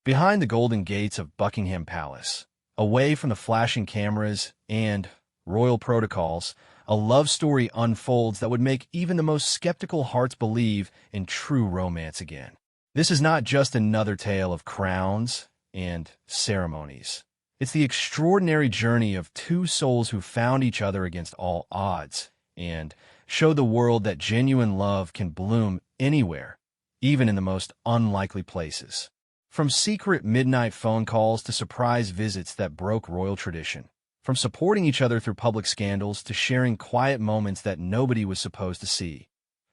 Behind the golden gates of Buckingham Palace, away from the flashing cameras and royal protocols, a love story unfolds that would make even the most skeptical hearts believe in true romance again. This is not just another tale of crowns and ceremonies. It's the extraordinary journey of two souls who found each other against all odds and showed the world that genuine love can bloom anywhere, even in the most unlikely places. From secret midnight phone calls to surprise visits that broke royal tradition. From supporting each other through public scandals to sharing quiet moments that nobody was supposed to see.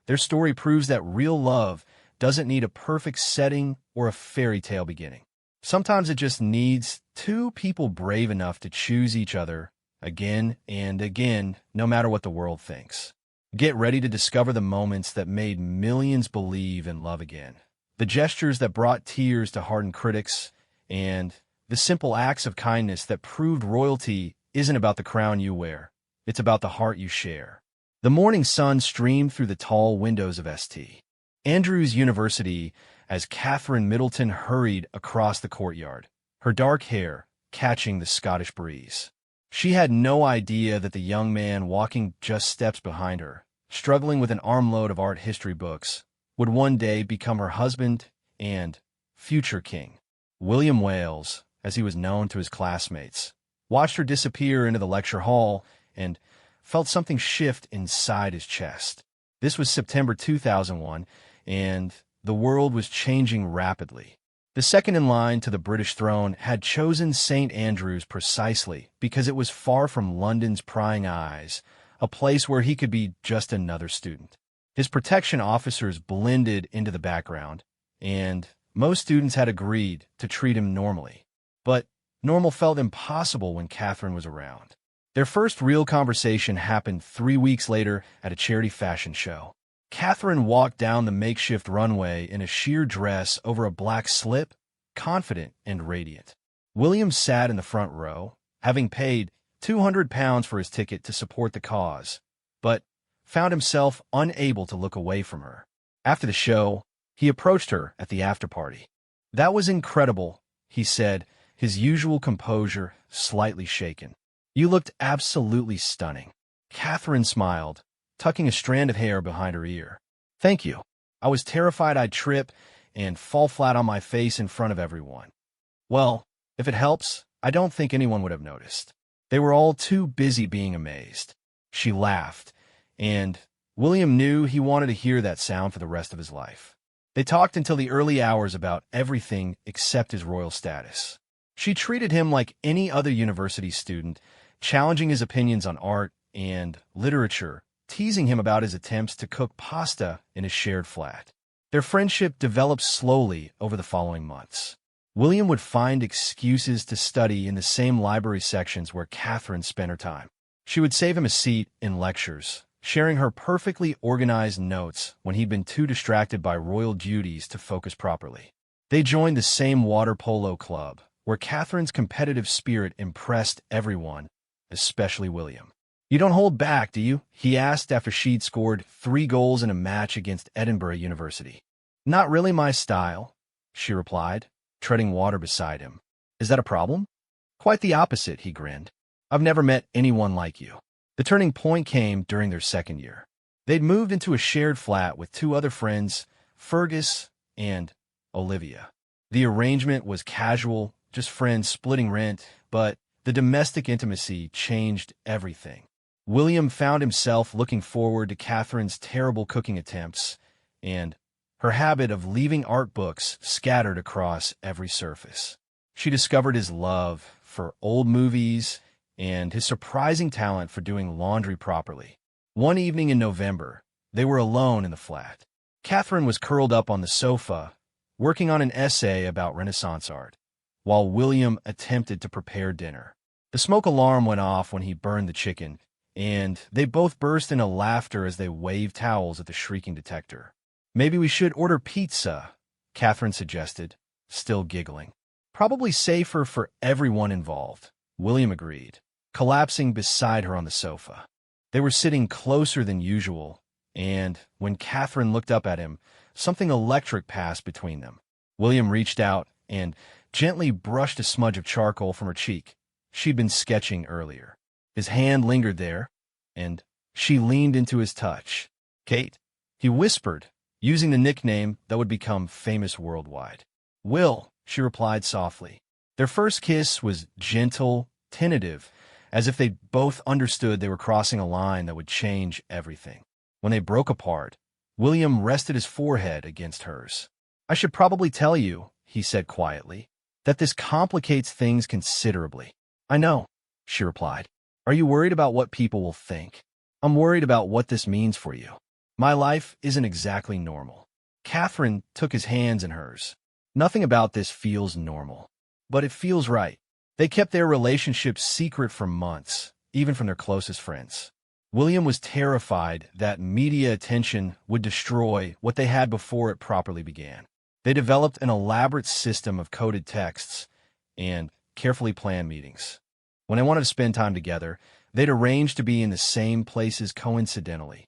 Their story proves that real love doesn't need a perfect setting or a fairy tale beginning. Sometimes it just needs two people brave enough to choose each other again and again, no matter what the world thinks. Get ready to discover the moments that made millions believe in love again. The gestures that brought tears to hardened critics, and the simple acts of kindness that proved royalty isn't about the crown you wear. It's about the heart you share. The morning sun streamed through the tall windows of St. Andrews University as Catherine Middleton hurried across the courtyard, her dark hair catching the Scottish breeze. She had no idea that the young man walking just steps behind her, struggling with an armload of art history books, would one day become her husband and future king. William Wales, as he was known to his classmates, watched her disappear into the lecture hall and felt something shift inside his chest. This was September 2001, and the world was changing rapidly. The second in line to the British throne had chosen St. Andrews precisely because it was far from London's prying eyes, a place where he could be just another student. His protection officers blended into the background, and most students had agreed to treat him normally. But normal felt impossible when Catherine was around. Their first real conversation happened 3 weeks later at a charity fashion show. Catherine walked down the makeshift runway in a sheer dress over a black slip, confident and radiant. William sat in the front row, having paid £200 for his ticket to support the cause, but found himself unable to look away from her. After the show, he approached her at the after-party. "That was incredible," he said, his usual composure slightly shaken. "You looked absolutely stunning." Catherine smiled, tucking a strand of hair behind her ear. "Thank you. I was terrified I'd trip and fall flat on my face in front of everyone." "Well, if it helps, I don't think anyone would have noticed. They were all too busy being amazed." She laughed, and William knew he wanted to hear that sound for the rest of his life. They talked until the early hours about everything except his royal status. She treated him like any other university student, challenging his opinions on art and literature, teasing him about his attempts to cook pasta in his shared flat. Their friendship developed slowly over the following months. William would find excuses to study in the same library sections where Catherine spent her time. She would save him a seat in lectures, sharing her perfectly organized notes when he'd been too distracted by royal duties to focus properly. They joined the same water polo club, where Catherine's competitive spirit impressed everyone, especially William. "You don't hold back, do you?" he asked after she'd scored 3 goals in a match against Edinburgh University. "Not really my style," she replied, treading water beside him. "Is that a problem?" "Quite the opposite," he grinned. "I've never met anyone like you." The turning point came during their second year. They'd moved into a shared flat with 2 other friends, Fergus and Olivia. The arrangement was casual, just friends splitting rent, but the domestic intimacy changed everything. William found himself looking forward to Catherine's terrible cooking attempts and her habit of leaving art books scattered across every surface. She discovered his love for old movies and his surprising talent for doing laundry properly. One evening in November, they were alone in the flat. Catherine was curled up on the sofa, working on an essay about Renaissance art, while William attempted to prepare dinner. The smoke alarm went off when he burned the chicken, and they both burst into laughter as they waved towels at the shrieking detector. "Maybe we should order pizza," Catherine suggested, still giggling. "Probably safer for everyone involved," William agreed, collapsing beside her on the sofa. They were sitting closer than usual, and when Catherine looked up at him, something electric passed between them. William reached out and gently brushed a smudge of charcoal from her cheek. She'd been sketching earlier. His hand lingered there, and she leaned into his touch. "Kate," he whispered, using the nickname that would become famous worldwide. "Will," she replied softly. Their first kiss was gentle, tentative, as if they both understood they were crossing a line that would change everything. When they broke apart, William rested his forehead against hers. "I should probably tell you," he said quietly, "that this complicates things considerably." "I know," she replied. "Are you worried about what people will think?" "I'm worried about what this means for you. My life isn't exactly normal." Catherine took his hands in hers. "Nothing about this feels normal, but it feels right." They kept their relationship secret for months, even from their closest friends. William was terrified that media attention would destroy what they had before it properly began. They developed an elaborate system of coded texts and carefully planned meetings. When they wanted to spend time together, they'd arrange to be in the same places coincidentally.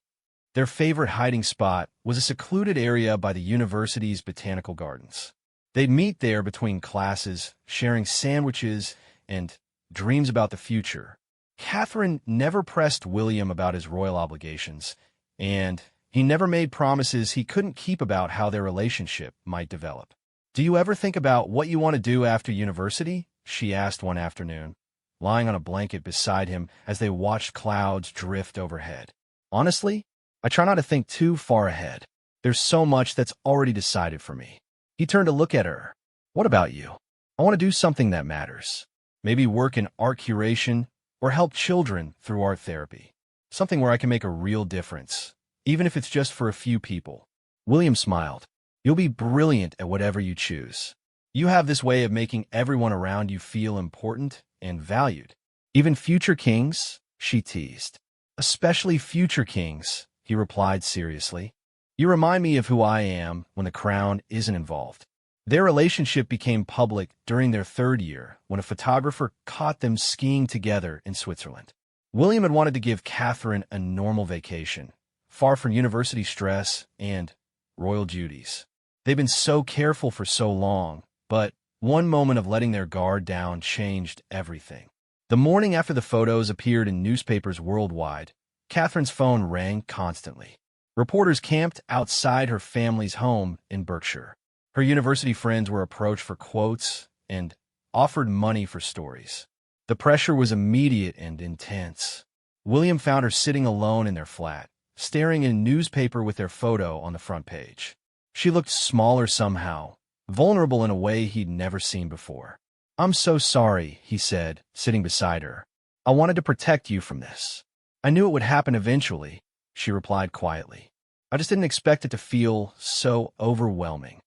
Their favorite hiding spot was a secluded area by the university's botanical gardens. They'd meet there between classes, sharing sandwiches and dreams about the future. Catherine never pressed William about his royal obligations, and he never made promises he couldn't keep about how their relationship might develop. "Do you ever think about what you want to do after university?" she asked one afternoon, lying on a blanket beside him as they watched clouds drift overhead. "Honestly, I try not to think too far ahead. There's so much that's already decided for me." He turned to look at her. "What about you?" "I want to do something that matters. Maybe work in art curation or help children through art therapy. Something where I can make a real difference, even if it's just for a few people." William smiled. "You'll be brilliant at whatever you choose. You have this way of making everyone around you feel important and valued. Even future kings," she teased. "Especially future kings," he replied seriously. "You remind me of who I am when the crown isn't involved." Their relationship became public during their third year when a photographer caught them skiing together in Switzerland. William had wanted to give Catherine a normal vacation, far from university stress and royal duties. They'd been so careful for so long, but one moment of letting their guard down changed everything. The morning after the photos appeared in newspapers worldwide, Catherine's phone rang constantly. Reporters camped outside her family's home in Berkshire. Her university friends were approached for quotes and offered money for stories. The pressure was immediate and intense. William found her sitting alone in their flat, staring at a newspaper with their photo on the front page. She looked smaller somehow, vulnerable in a way he'd never seen before. "I'm so sorry," he said, sitting beside her. "I wanted to protect you from this." "I knew it would happen eventually," she replied quietly. "I just didn't expect it to feel so overwhelming.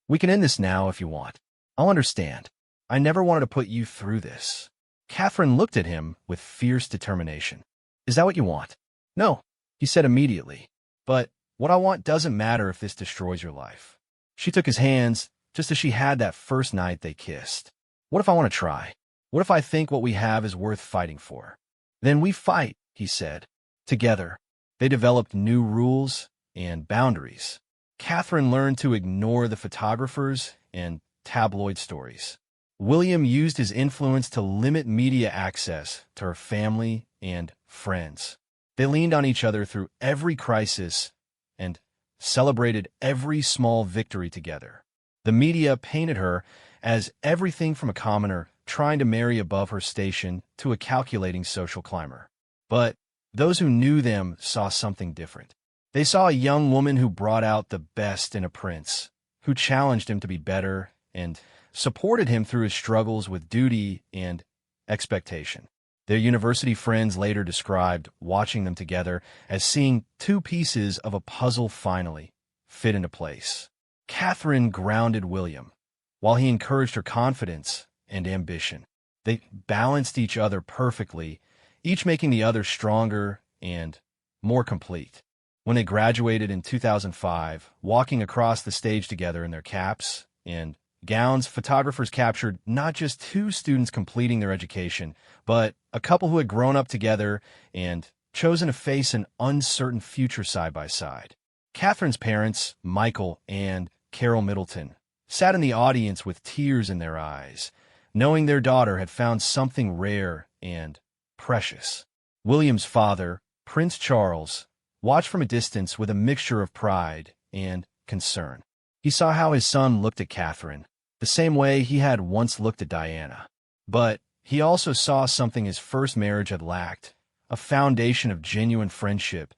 We can end this now if you want. I'll understand. I never wanted to put you through this." Catherine looked at him with fierce determination. "Is that what you want?" "No," he said immediately. "But what I want doesn't matter if this destroys your life." She took his hands just as she had that first night they kissed. "What if I want to try? What if I think what we have is worth fighting for?" "Then we fight," he said. Together, they developed new rules and boundaries. Catherine learned to ignore the photographers and tabloid stories. William used his influence to limit media access to her family and friends. They leaned on each other through every crisis and celebrated every small victory together. The media painted her as everything from a commoner trying to marry above her station to a calculating social climber. But those who knew them saw something different. They saw a young woman who brought out the best in a prince, who challenged him to be better and supported him through his struggles with duty and expectation. Their university friends later described watching them together as seeing two pieces of a puzzle finally fit into place. Catherine grounded William, while he encouraged her confidence and ambition. They balanced each other perfectly, each making the other stronger and more complete. When they graduated in 2005, walking across the stage together in their caps and gowns, photographers captured not just two students completing their education, but a couple who had grown up together and chosen to face an uncertain future side by side. Catherine's parents, Michael and Carol Middleton, sat in the audience with tears in their eyes, knowing their daughter had found something rare and precious. William's father, Prince Charles, watched from a distance with a mixture of pride and concern. He saw how his son looked at Catherine, the same way he had once looked at Diana. But he also saw something his first marriage had lacked, a foundation of genuine friendship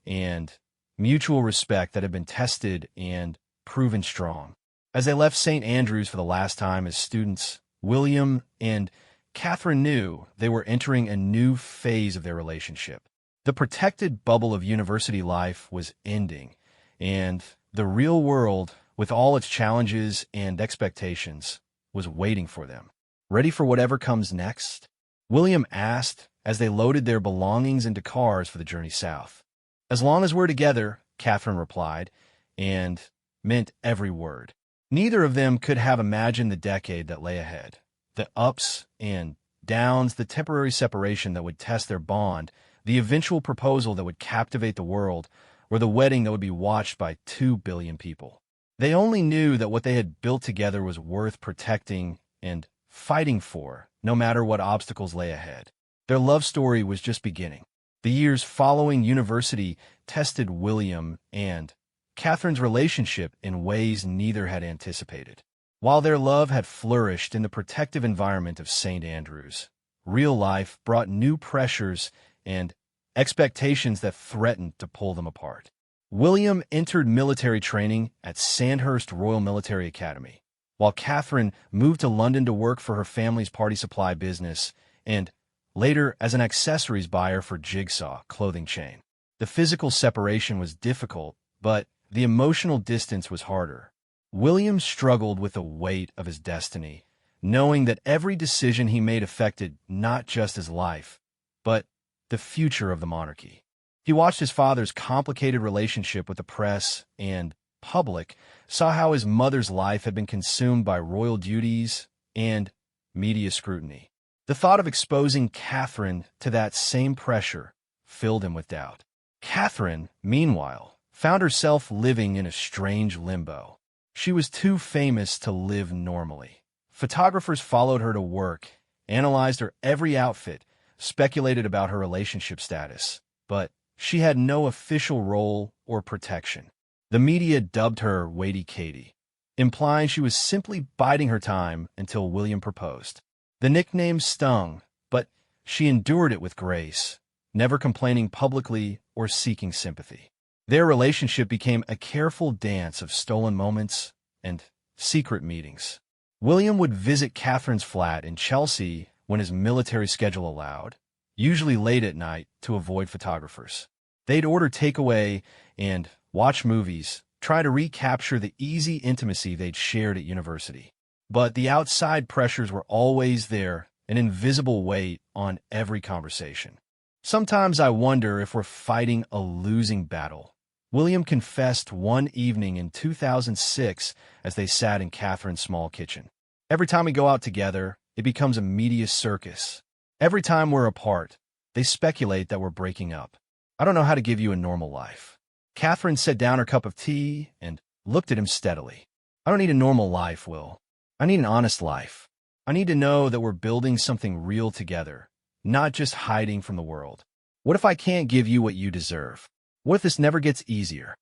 and mutual respect that had been tested and proven strong. As they left St. Andrews for the last time as students, William and Catherine knew they were entering a new phase of their relationship. The protected bubble of university life was ending, and the real world, with all its challenges and expectations, was waiting for them. Ready for whatever comes next? William asked as they loaded their belongings into cars for the journey south. As long as we're together, Catherine replied, and meant every word. Neither of them could have imagined the decade that lay ahead. The ups and downs, the temporary separation that would test their bond, the eventual proposal that would captivate the world, or the wedding that would be watched by 2 billion people. They only knew that what they had built together was worth protecting and fighting for, no matter what obstacles lay ahead. Their love story was just beginning. The years following university tested William and Catherine's relationship in ways neither had anticipated. While their love had flourished in the protective environment of St. Andrews, real life brought new pressures and expectations that threatened to pull them apart. William entered military training at Sandhurst Royal Military Academy, while Catherine moved to London to work for her family's party supply business and later as an accessories buyer for Jigsaw clothing chain. The physical separation was difficult, but the emotional distance was harder. William struggled with the weight of his destiny, knowing that every decision he made affected not just his life, but the future of the monarchy. He watched his father's complicated relationship with the press and public, saw how his mother's life had been consumed by royal duties and media scrutiny. The thought of exposing Catherine to that same pressure filled him with doubt. Catherine, meanwhile, found herself living in a strange limbo. She was too famous to live normally. Photographers followed her to work, analyzed her every outfit, speculated about her relationship status, but she had no official role or protection. The media dubbed her Waity Katie, implying she was simply biding her time until William proposed. The nickname stung, but she endured it with grace, never complaining publicly or seeking sympathy. Their relationship became a careful dance of stolen moments and secret meetings. William would visit Catherine's flat in Chelsea when his military schedule allowed, usually late at night to avoid photographers. They'd order takeaway and watch movies, try to recapture the easy intimacy they'd shared at university. But the outside pressures were always there, an invisible weight on every conversation. Sometimes I wonder if we're fighting a losing battle. William confessed one evening in 2006 as they sat in Catherine's small kitchen. Every time we go out together, it becomes a media circus. Every time we're apart, they speculate that we're breaking up. I don't know how to give you a normal life. Catherine set down her cup of tea and looked at him steadily. I don't need a normal life, Will. I need an honest life. I need to know that we're building something real together, not just hiding from the world. What if I can't give you what you deserve? What if this never gets easier?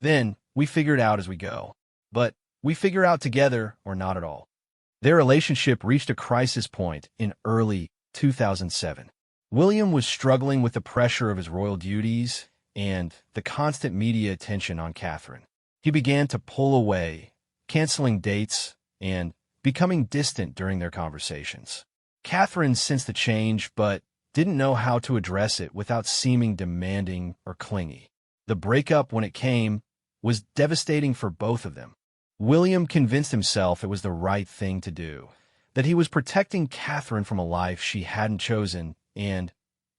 Then we figure it out as we go. But we figure out together or not at all. Their relationship reached a crisis point in early 2007. William was struggling with the pressure of his royal duties and the constant media attention on Catherine. He began to pull away, canceling dates and becoming distant during their conversations. Catherine sensed the change, but didn't know how to address it without seeming demanding or clingy. The breakup, when it came, was devastating for both of them. William convinced himself it was the right thing to do, that he was protecting Catherine from a life she hadn't chosen and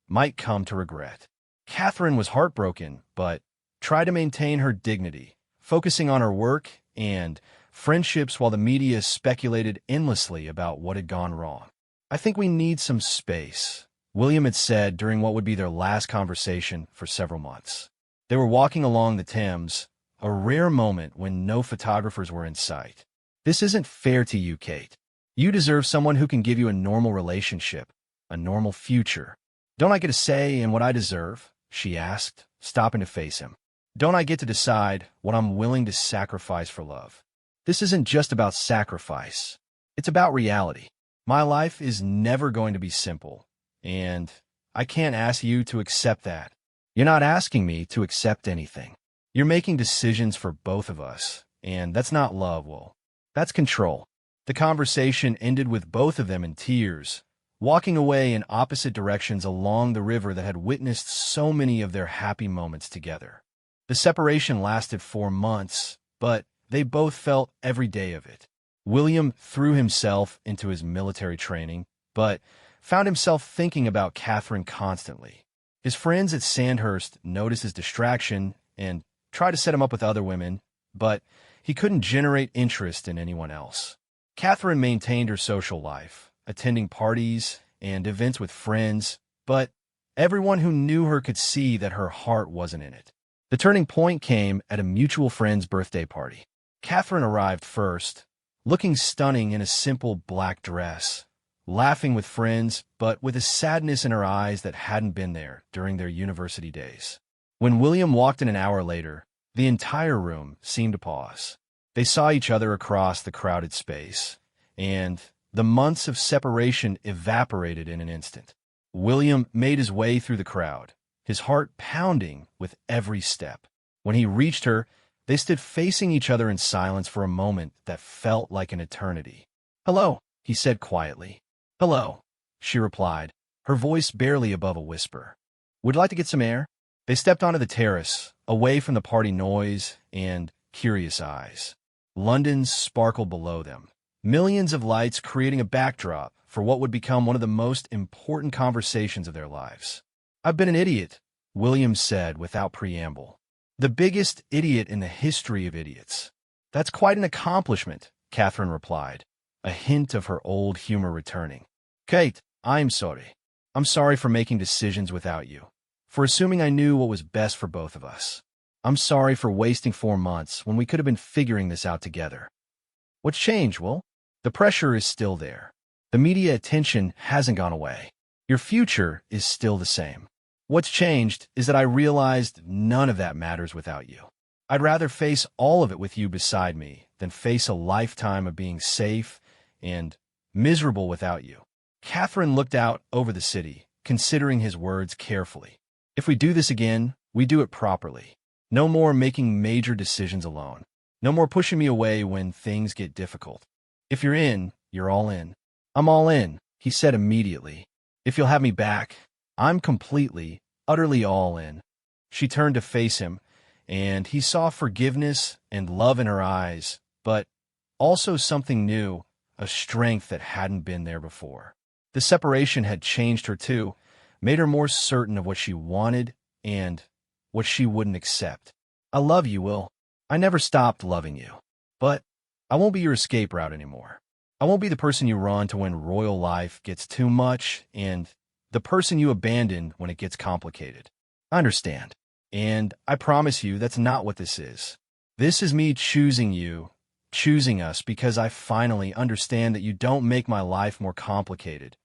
might come to regret. Catherine was heartbroken, but tried to maintain her dignity, focusing on her work and friendships while the media speculated endlessly about what had gone wrong. I think we need some space, William had said during what would be their last conversation for several months. They were walking along the Thames, a rare moment when no photographers were in sight. "This isn't fair to you, Kate. You deserve someone who can give you a normal relationship, a normal future." "Don't I get a say in what I deserve?" she asked, stopping to face him. "Don't I get to decide what I'm willing to sacrifice for love?" "This isn't just about sacrifice. It's about reality. My life is never going to be simple, and I can't ask you to accept that." "You're not asking me to accept anything. You're making decisions for both of us, and that's not love, Will. That's control." The conversation ended with both of them in tears, walking away in opposite directions along the river that had witnessed so many of their happy moments together. The separation lasted 4 months, but they both felt every day of it. William threw himself into his military training, but found himself thinking about Catherine constantly. His friends at Sandhurst noticed his distraction and tried to set him up with other women, but he couldn't generate interest in anyone else. Catherine maintained her social life, attending parties and events with friends, but everyone who knew her could see that her heart wasn't in it. The turning point came at a mutual friend's birthday party. Catherine arrived first, looking stunning in a simple black dress, laughing with friends, but with a sadness in her eyes that hadn't been there during their university days. When William walked in an hour later, the entire room seemed to pause. They saw each other across the crowded space, and the months of separation evaporated in an instant. William made his way through the crowd, his heart pounding with every step. When he reached her, they stood facing each other in silence for a moment that felt like an eternity. "Hello," he said quietly. "Hello," she replied, her voice barely above a whisper. "Would you like to get some air?" They stepped onto the terrace, away from the party noise and curious eyes. London sparkled below them, millions of lights creating a backdrop for what would become one of the most important conversations of their lives. "I've been an idiot," William said without preamble. "The biggest idiot in the history of idiots." "That's quite an accomplishment," Catherine replied, a hint of her old humor returning. "Kate, I'm sorry. I'm sorry for making decisions without you, for assuming I knew what was best for both of us. I'm sorry for wasting 4 months when we could have been figuring this out together." "What's changed, Will?" "The pressure is still there. The media attention hasn't gone away. Your future is still the same. What's changed is that I realized none of that matters without you. I'd rather face all of it with you beside me than face a lifetime of being safe and miserable without you." Catherine looked out over the city, considering his words carefully. "If we do this again, we do it properly. No more making major decisions alone. No more pushing me away when things get difficult. If you're in, you're all in." "I'm all in," he said immediately. "If you'll have me back, I'm completely, utterly all in." She turned to face him, and he saw forgiveness and love in her eyes, but also something new, a strength that hadn't been there before. The separation had changed her too, made her more certain of what she wanted and what she wouldn't accept. "I love you, Will. I never stopped loving you. But I won't be your escape route anymore. I won't be the person you run to when royal life gets too much and the person you abandon when it gets complicated. I understand. And I promise you that's not what this is. This is me choosing you, choosing us because I finally understand that you don't make my life more complicated.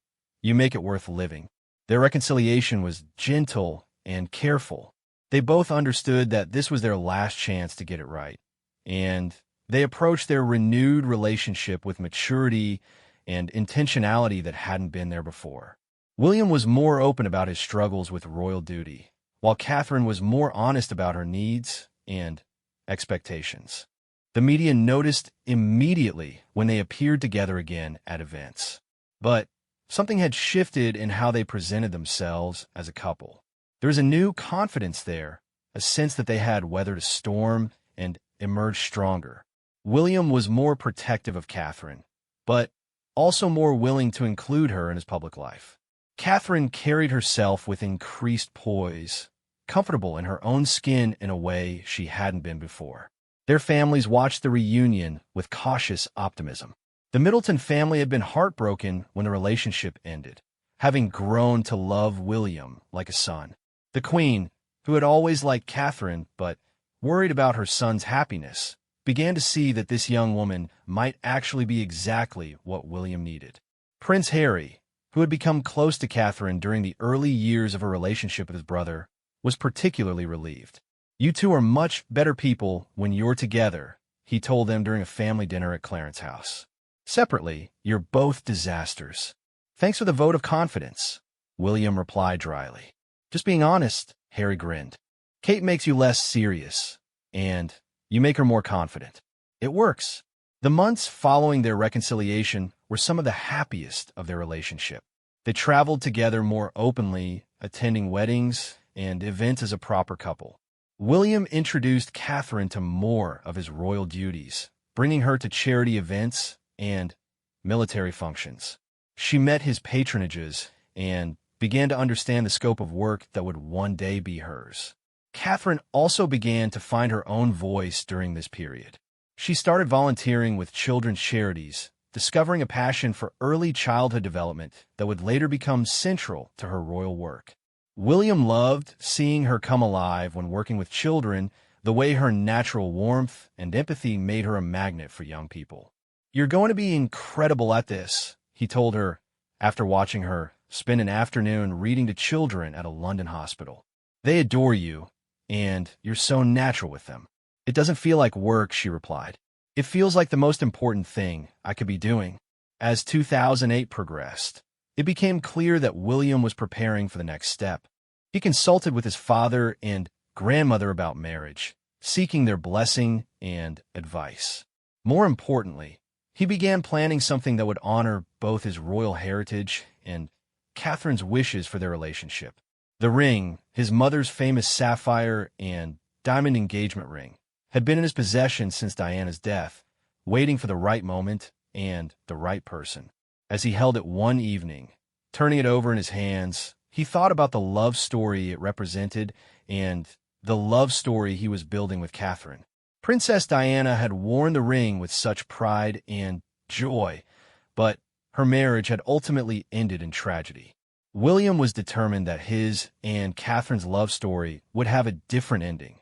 You make it worth living." Their reconciliation was gentle and careful. They both understood that this was their last chance to get it right, and they approached their renewed relationship with maturity and intentionality that hadn't been there before. William was more open about his struggles with royal duty, while Catherine was more honest about her needs and expectations. The media noticed immediately when they appeared together again at events. But something had shifted in how they presented themselves as a couple. There was a new confidence there, a sense that they had weathered a storm and emerged stronger. William was more protective of Catherine, but also more willing to include her in his public life. Catherine carried herself with increased poise, comfortable in her own skin in a way she hadn't been before. Their families watched the reunion with cautious optimism. The Middleton family had been heartbroken when the relationship ended, having grown to love William like a son. The Queen, who had always liked Catherine but worried about her son's happiness, began to see that this young woman might actually be exactly what William needed. Prince Harry, who had become close to Catherine during the early years of her relationship with his brother, was particularly relieved. "You two are much better people when you're together," he told them during a family dinner at Clarence's house. "Separately, you're both disasters." "Thanks for the vote of confidence," William replied dryly. "Just being honest," Harry grinned. "Kate makes you less serious, and you make her more confident. It works." The months following their reconciliation were some of the happiest of their relationship. They traveled together more openly, attending weddings and events as a proper couple. William introduced Catherine to more of his royal duties, bringing her to charity events and military functions. She met his patronages and began to understand the scope of work that would one day be hers. Catherine also began to find her own voice during this period. She started volunteering with children's charities, discovering a passion for early childhood development that would later become central to her royal work. William loved seeing her come alive when working with children, the way her natural warmth and empathy made her a magnet for young people. "You're going to be incredible at this," he told her after watching her spend an afternoon reading to children at a London hospital. "They adore you, and you're so natural with them." "It doesn't feel like work," she replied. "It feels like the most important thing I could be doing." As 2008 progressed, it became clear that William was preparing for the next step. He consulted with his father and grandmother about marriage, seeking their blessing and advice. More importantly, he began planning something that would honor both his royal heritage and Catherine's wishes for their relationship. The ring, his mother's famous sapphire and diamond engagement ring, had been in his possession since Diana's death, waiting for the right moment and the right person. As he held it one evening, turning it over in his hands, he thought about the love story it represented and the love story he was building with Catherine. Princess Diana had worn the ring with such pride and joy, but her marriage had ultimately ended in tragedy. William was determined that his and Catherine's love story would have a different ending,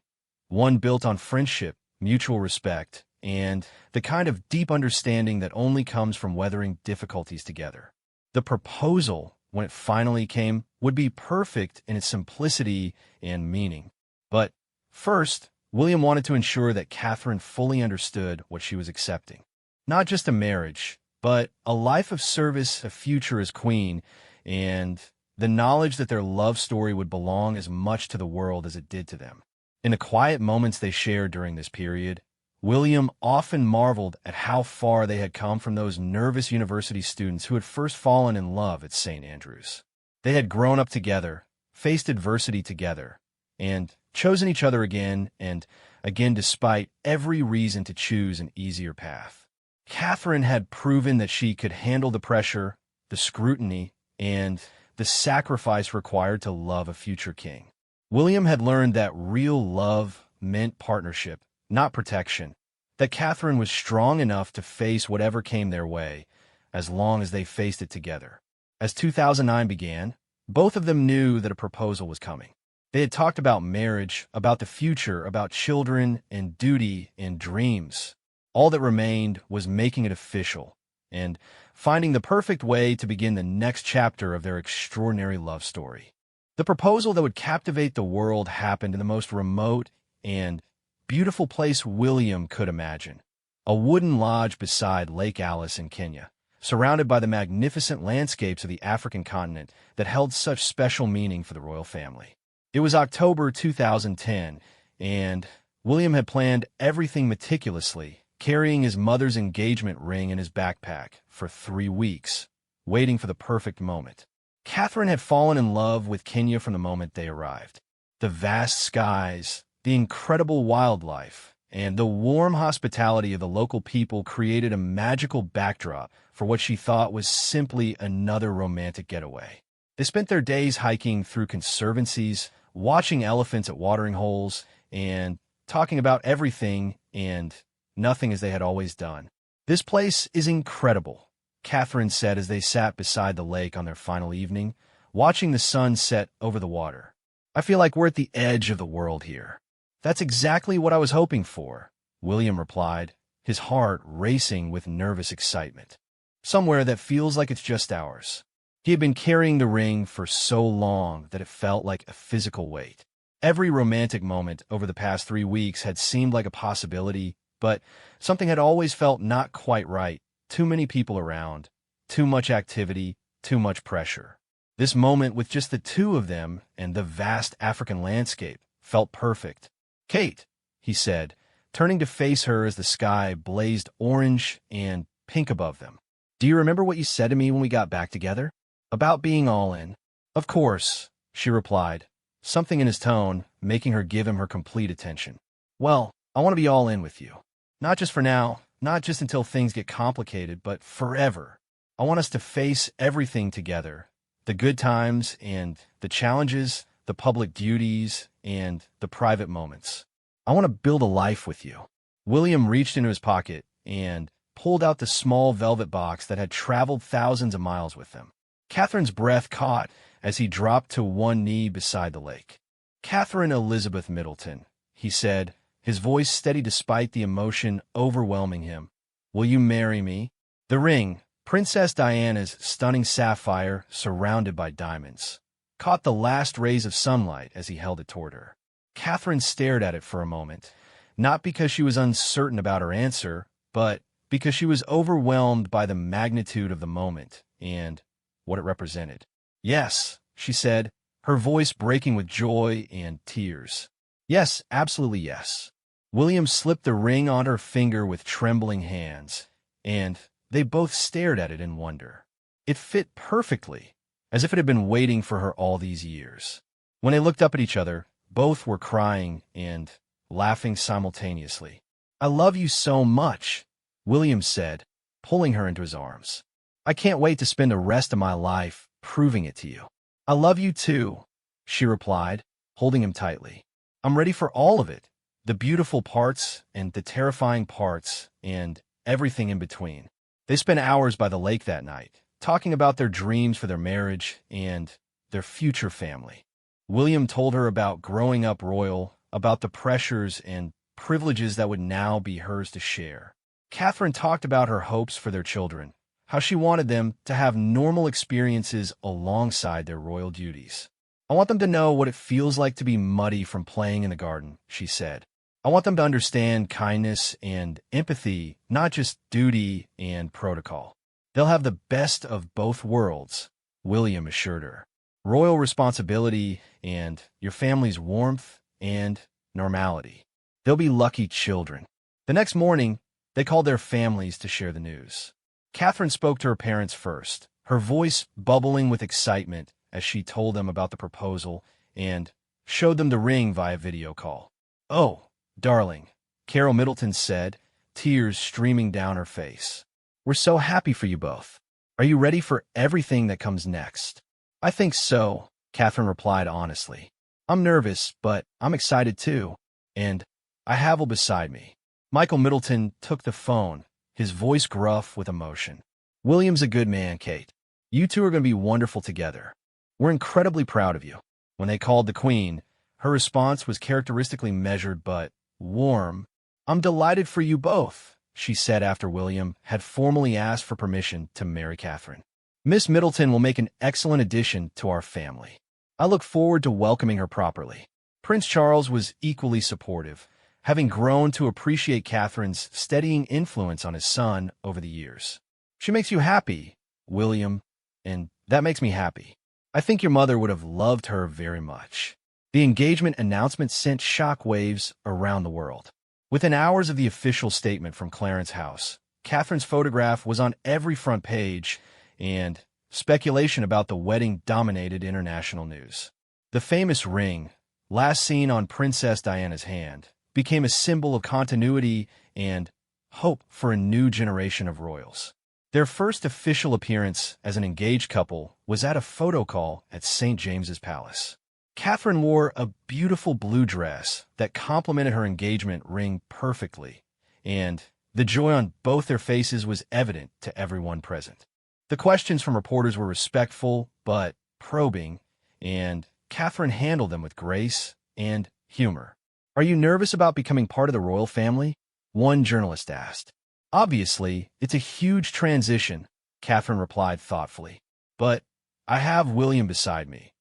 one built on friendship, mutual respect, and the kind of deep understanding that only comes from weathering difficulties together. The proposal, when it finally came, would be perfect in its simplicity and meaning. But first, William wanted to ensure that Catherine fully understood what she was accepting. Not just a marriage, but a life of service, a future as queen, and the knowledge that their love story would belong as much to the world as it did to them. In the quiet moments they shared during this period, William often marveled at how far they had come from those nervous university students who had first fallen in love at St. Andrews. They had grown up together, faced adversity together, and chosen each other again and again despite every reason to choose an easier path. Catherine had proven that she could handle the pressure, the scrutiny, and the sacrifice required to love a future king. William had learned that real love meant partnership, not protection, that Catherine was strong enough to face whatever came their way, as long as they faced it together. As 2009 began, both of them knew that a proposal was coming. They had talked about marriage, about the future, about children and duty and dreams. All that remained was making it official and finding the perfect way to begin the next chapter of their extraordinary love story. The proposal that would captivate the world happened in the most remote and beautiful place William could imagine, a wooden lodge beside Lake Alice in Kenya, surrounded by the magnificent landscapes of the African continent that held such special meaning for the royal family. It was October 2010, and William had planned everything meticulously, carrying his mother's engagement ring in his backpack for 3 weeks, waiting for the perfect moment. Catherine had fallen in love with Kenya from the moment they arrived. The vast skies, the incredible wildlife, and the warm hospitality of the local people created a magical backdrop for what she thought was simply another romantic getaway. They spent their days hiking through conservancies, watching elephants at watering holes, and talking about everything and nothing as they had always done. "This place is incredible," Catherine said as they sat beside the lake on their final evening, watching the sun set over the water. "I feel like we're at the edge of the world here." "That's exactly what I was hoping for," William replied, his heart racing with nervous excitement. Somewhere that feels like it's just ours. He had been carrying the ring for so long that it felt like a physical weight. Every romantic moment over the past 3 weeks had seemed like a possibility, but something had always felt not quite right. Too many people around, too much activity, too much pressure. This moment with just the two of them and the vast African landscape felt perfect. "Kate," he said, turning to face her as the sky blazed orange and pink above them. "Do you remember what you said to me when we got back together? About being all in?" "Of course," she replied, something in his tone making her give him her complete attention. "Well, I want to be all in with you. Not just for now, not just until things get complicated, but forever. I want us to face everything together, the good times and the challenges, the public duties and the private moments. I want to build a life with you." William reached into his pocket and pulled out the small velvet box that had traveled thousands of miles with them. Catherine's breath caught as he dropped to one knee beside the lake. "Catherine Elizabeth Middleton," he said, his voice steady despite the emotion overwhelming him. "Will you marry me?" The ring, Princess Diana's stunning sapphire surrounded by diamonds, caught the last rays of sunlight as he held it toward her. Catherine stared at it for a moment, not because she was uncertain about her answer, but because she was overwhelmed by the magnitude of the moment and what it represented. "Yes," she said, her voice breaking with joy and tears. "Yes, absolutely yes." William slipped the ring on her finger with trembling hands, and they both stared at it in wonder. It fit perfectly, as if it had been waiting for her all these years. When they looked up at each other, both were crying and laughing simultaneously. "I love you so much," William said, pulling her into his arms. "I can't wait to spend the rest of my life proving it to you." "I love you too," she replied, holding him tightly. "I'm ready for all of it, the beautiful parts and the terrifying parts and everything in between." They spent hours by the lake that night, talking about their dreams for their marriage and their future family. William told her about growing up royal, about the pressures and privileges that would now be hers to share. Catherine talked about her hopes for their children, how she wanted them to have normal experiences alongside their royal duties. "I want them to know what it feels like to be muddy from playing in the garden," she said. "I want them to understand kindness and empathy, not just duty and protocol. They'll have the best of both worlds," William assured her. "Royal responsibility and your family's warmth and normality. They'll be lucky children." The next morning, they called their families to share the news. Catherine spoke to her parents first, her voice bubbling with excitement as she told them about the proposal and showed them the ring via video call. "Oh, darling," Carol Middleton said, tears streaming down her face. "We're so happy for you both. Are you ready for everything that comes next?" "I think so," Catherine replied honestly. "I'm nervous, but I'm excited too. And I have Will beside me." Michael Middleton took the phone, his voice gruff with emotion. "William's a good man, Kate. You two are going to be wonderful together. We're incredibly proud of you." When they called the Queen, her response was characteristically measured but warm. "I'm delighted for you both," she said after William had formally asked for permission to marry Catherine. "Miss Middleton will make an excellent addition to our family. I look forward to welcoming her properly." Prince Charles was equally supportive, having grown to appreciate Catherine's steadying influence on his son over the years. "She makes you happy, William, and that makes me happy. I think your mother would have loved her very much." The engagement announcement sent shockwaves around the world. Within hours of the official statement from Clarence House, Catherine's photograph was on every front page, and speculation about the wedding dominated international news. The famous ring, last seen on Princess Diana's hand, became a symbol of continuity and hope for a new generation of royals. Their first official appearance as an engaged couple was at a photo call at St. James's Palace. Catherine wore a beautiful blue dress that complemented her engagement ring perfectly, and the joy on both their faces was evident to everyone present. The questions from reporters were respectful but probing, and Catherine handled them with grace and humor. "Are you nervous about becoming part of the royal family?" one journalist asked. Obviously, it's a huge transition, Catherine replied thoughtfully. But I have William beside me,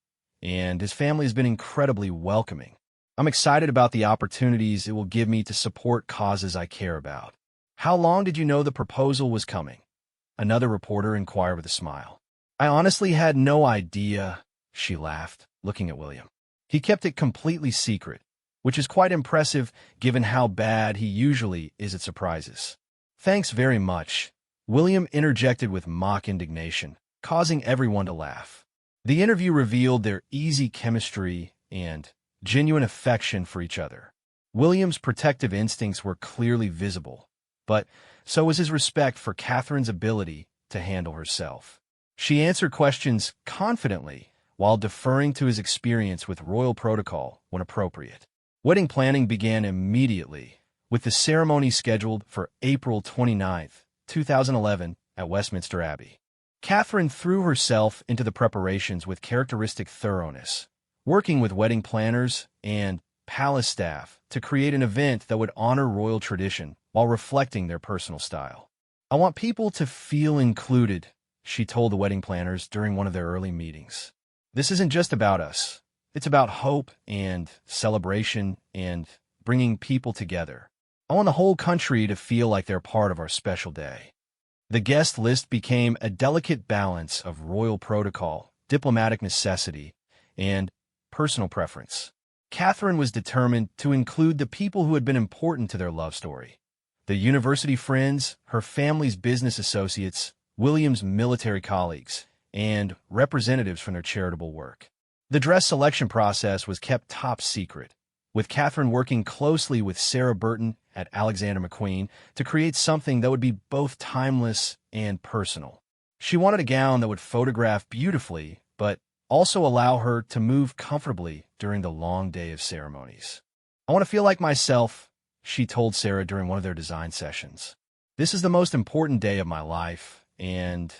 and his family has been incredibly welcoming. I'm excited about the opportunities it will give me to support causes I care about. How long did you know the proposal was coming? Another reporter inquired with a smile. I honestly had no idea, she laughed, looking at William. He kept it completely secret, which is quite impressive given how bad he usually is at surprises. Thanks very much, William interjected with mock indignation, causing everyone to laugh. The interview revealed their easy chemistry and genuine affection for each other. William's protective instincts were clearly visible, but so was his respect for Catherine's ability to handle herself. She answered questions confidently while deferring to his experience with royal protocol when appropriate. Wedding planning began immediately, with the ceremony scheduled for April 29, 2011, at Westminster Abbey. Catherine threw herself into the preparations with characteristic thoroughness, working with wedding planners and palace staff to create an event that would honor royal tradition while reflecting their personal style. I want people to feel included, she told the wedding planners during one of their early meetings. This isn't just about us. It's about hope and celebration and bringing people together. I want the whole country to feel like they're part of our special day. The guest list became a delicate balance of royal protocol, diplomatic necessity, and personal preference. Catherine was determined to include the people who had been important to their love story. The university friends, her family's business associates, William's military colleagues, and representatives from their charitable work. The dress selection process was kept top secret, with Catherine working closely with Sarah Burton at Alexander McQueen to create something that would be both timeless and personal. She wanted a gown that would photograph beautifully, but also allow her to move comfortably during the long day of ceremonies. I want to feel like myself, she told Sarah during one of their design sessions. This is the most important day of my life, and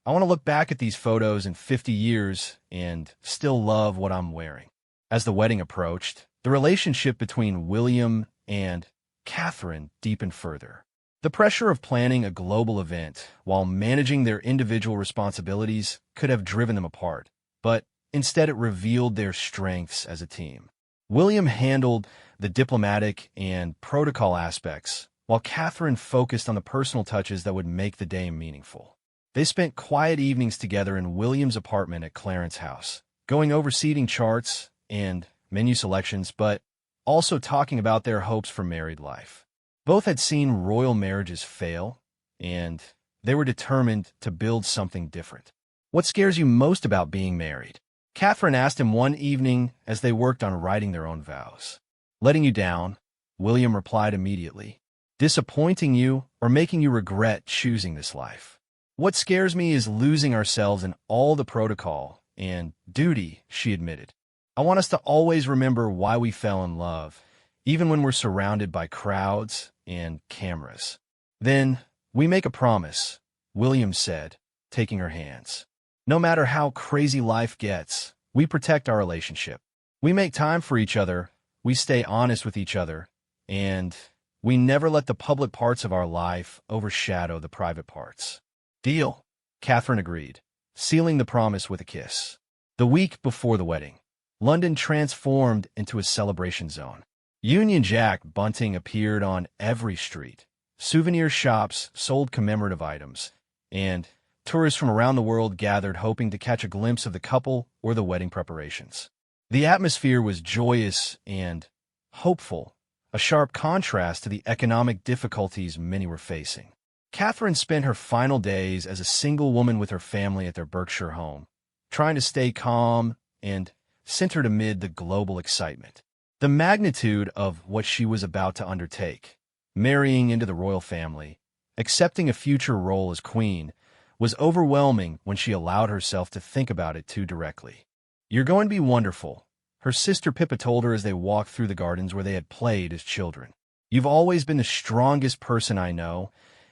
I want to look back at these photos in 50 years and still love what I'm wearing. As the wedding approached, the relationship between William and Catherine deepened further. The pressure of planning a global event while managing their individual responsibilities could have driven them apart, but instead it revealed their strengths as a team. William handled the diplomatic and protocol aspects, while Catherine focused on the personal touches that would make the day meaningful. They spent quiet evenings together in William's apartment at Clarence House, going over seating charts and menu selections, but also talking about their hopes for married life. Both had seen royal marriages fail, and they were determined to build something different. What scares you most about being married? Catherine asked him one evening as they worked on writing their own vows. Letting you down, William replied immediately. Disappointing you or making you regret choosing this life. What scares me is losing ourselves in all the protocol and duty, she admitted. I want us to always remember why we fell in love, even when we're surrounded by crowds and cameras. Then, we make a promise, William said, taking her hands. No matter how crazy life gets, we protect our relationship. We make time for each other, we stay honest with each other, and we never let the public parts of our life overshadow the private parts. Deal, Catherine agreed, sealing the promise with a kiss. The week before the wedding, London transformed into a celebration zone. Union Jack bunting appeared on every street. Souvenir shops sold commemorative items, and tourists from around the world gathered hoping to catch a glimpse of the couple or the wedding preparations. The atmosphere was joyous and hopeful, a sharp contrast to the economic difficulties many were facing. Catherine spent her final days as a single woman with her family at their Berkshire home, trying to stay calm and centered amid the global excitement. The magnitude of what she was about to undertake, marrying into the royal family, accepting a future role as queen, was overwhelming when she allowed herself to think about it too directly. You're going to be wonderful, her sister Pippa told her as they walked through the gardens where they had played as children. You've always been the strongest person I know,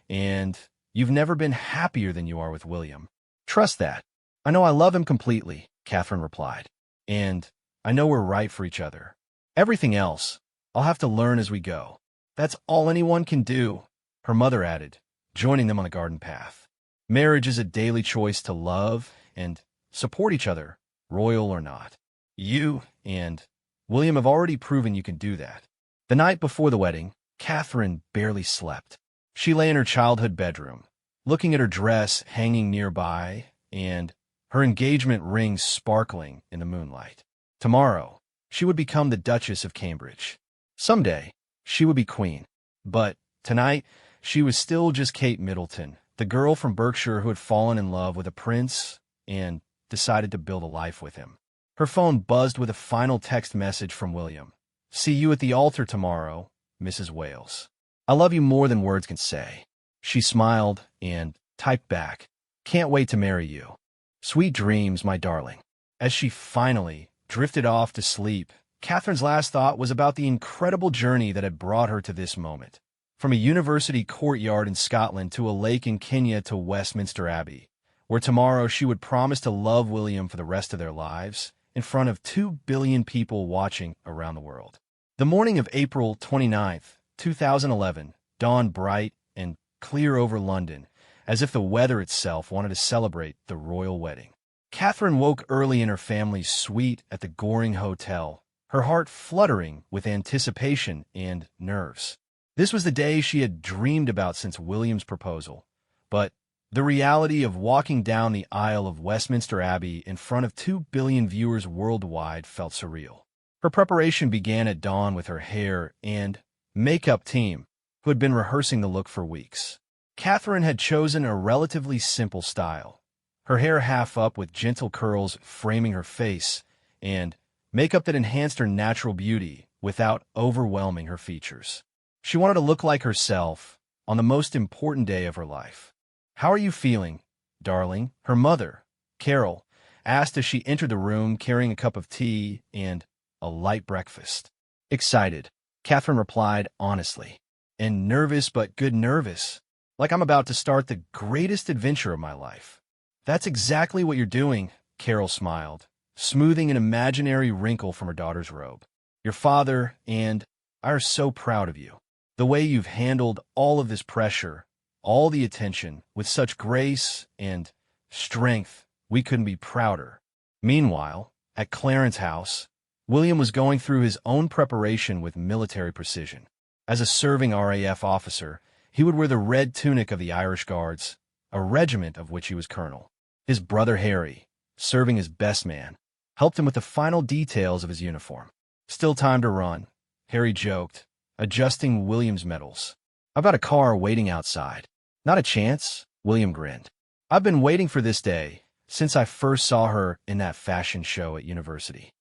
and you've never been happier than you are with William. Trust that. I know I love him completely, Catherine replied. And I know we're right for each other. Everything else, I'll have to learn as we go. That's all anyone can do, her mother added, joining them on the garden path. Marriage is a daily choice to love and support each other, royal or not. You and William have already proven you can do that. The night before the wedding, Catherine barely slept. She lay in her childhood bedroom, looking at her dress hanging nearby and her engagement ring sparkling in the moonlight. Tomorrow, she would become the Duchess of Cambridge. Someday, she would be queen. But tonight, she was still just Kate Middleton, the girl from Berkshire who had fallen in love with a prince and decided to build a life with him. Her phone buzzed with a final text message from William. "See you at the altar tomorrow, Mrs. Wales. I love you more than words can say." She smiled and typed back, "Can't wait to marry you. Sweet dreams, my darling." As she finally drifted off to sleep, Catherine's last thought was about the incredible journey that had brought her to this moment. From a university courtyard in Scotland to a lake in Kenya to Westminster Abbey, where tomorrow she would promise to love William for the rest of their lives, in front of 2 billion people watching around the world. The morning of April 29th, 2011, dawned bright and clear over London, as if the weather itself wanted to celebrate the royal wedding. Catherine woke early in her family's suite at the Goring Hotel, her heart fluttering with anticipation and nerves. This was the day she had dreamed about since William's proposal, but the reality of walking down the aisle of Westminster Abbey in front of 2 billion viewers worldwide felt surreal. Her preparation began at dawn with her hair and makeup team, who had been rehearsing the look for weeks. Catherine had chosen a relatively simple style, her hair half up with gentle curls framing her face, and makeup that enhanced her natural beauty without overwhelming her features. She wanted to look like herself on the most important day of her life. "How are you feeling, darling?" her mother, Carol, asked as she entered the room carrying a cup of tea and a light breakfast. "Excited," Catherine replied honestly, "and nervous but good nervous, like I'm about to start the greatest adventure of my life." "That's exactly what you're doing," Carol smiled, smoothing an imaginary wrinkle from her daughter's robe. "Your father and I are so proud of you. The way you've handled all of this pressure, all the attention, with such grace and strength, we couldn't be prouder." Meanwhile, at Clarence House, William was going through his own preparation with military precision. As a serving RAF officer, he would wear the red tunic of the Irish Guards, a regiment of which he was colonel. His brother Harry, serving as best man, helped him with the final details of his uniform. "Still time to run," Harry joked, adjusting William's medals. "I've got a car waiting outside." "Not a chance," William grinned. "I've been waiting for this day since I first saw her in that fashion show at university."